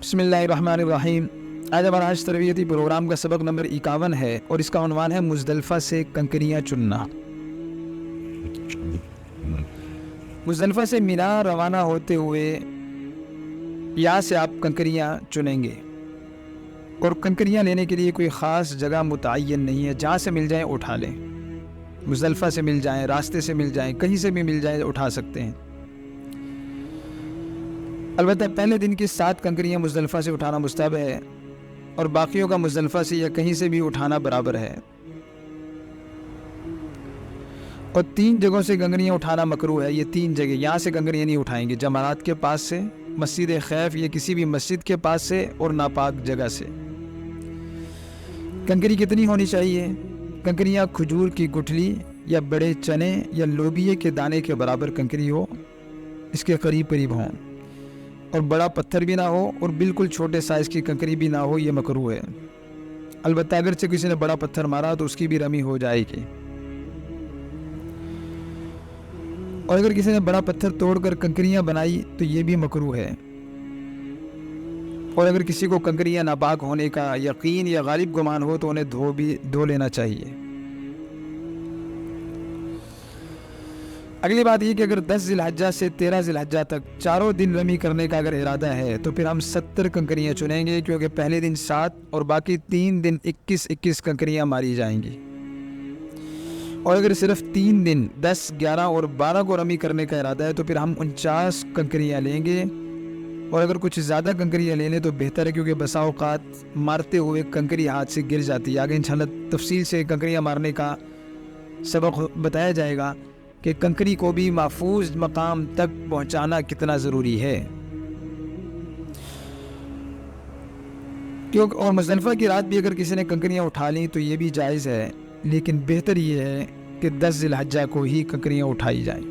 बिस्मिल्लाहिर्रहमानिर्रहीम। आज हमारा हज तरबियती प्रोग्राम का सबक नंबर 51 है और इसका उन्वान है मुज़दलिफ़ा से कंकरियाँ चुनना। मुज़दलिफ़ा से मिना रवाना होते हुए यहाँ से आप कंकरियाँ चुनेंगे और कंकरियाँ लेने के लिए कोई ख़ास जगह मुतय्यन नहीं है, जहाँ से मिल जाए उठा लें। मुज़दलिफ़ा से मिल जाएँ, रास्ते से मिल जाएँ, कहीं से भी मिल जाए उठा सकते हैं। अलबत्ता पहले दिन की 7 कंकरियाँ मुज़दलिफ़ा से उठाना मुस्तहब है और बाकियों का मुज़दलिफ़ा से या कहीं से भी उठाना बराबर है। और 3 जगहों से कंकरियाँ उठाना मकरूह है। ये 3 जगह, यहाँ से कंकरियाँ नहीं उठाएंगे, जमारात के पास से, मस्जिद खैफ या किसी भी मस्जिद के पास से और नापाक जगह से। कंकरी कितनी होनी चाहिए? कंकरियाँ खजूर की गुठली या बड़े चने या लोबिये के दाने के बराबर कंकरी हो, इसके करीब करीब हों, और बड़ा पत्थर भी ना हो और बिल्कुल छोटे साइज़ की कंकरी भी ना हो, ये मकरूह है। अलबत्ता अगर से किसी ने बड़ा पत्थर मारा तो उसकी भी रमी हो जाएगी। और अगर किसी ने बड़ा पत्थर तोड़कर कंकरियां बनाई तो ये भी मकरूह है। और अगर किसी को कंकरियां नापाक होने का यकीन या गालिब गुमान हो तो उन्हें धो लेना चाहिए। अगली बात ये कि अगर 10 ज़िलहज्जा से 13 ज़िलहज्जा तक चारों दिन रमी करने का अगर इरादा है तो फिर हम 70 कंकरियाँ चुनेंगे, क्योंकि पहले दिन 7 और बाकी 3 दिन 21-21 कंकरियाँ मारी जाएंगी। और अगर सिर्फ 3 दिन 10, 11 और 12 को रमी करने का इरादा है तो फिर हम 49 कंकरियाँ लेंगे। और अगर कुछ ज़्यादा कंकरियाँ ले लें तो बेहतर है, क्योंकि बसा औक़ात मारते हुए कंकरी हाथ से गिर जाती है। आगे इंशाअल्लाह तफसील से कंकरियाँ मारने का सबक बताया जाएगा कि कंकरी को भी महफूज मकाम तक पहुंचाना कितना ज़रूरी है। क्योंकि और मुज़दलिफ़ा की रात भी अगर किसी ने कंकरियां उठा ली तो ये भी जायज़ है, लेकिन बेहतर ये है कि 10 ज़िलहज्जा को ही कंकरियां उठाई जाएं।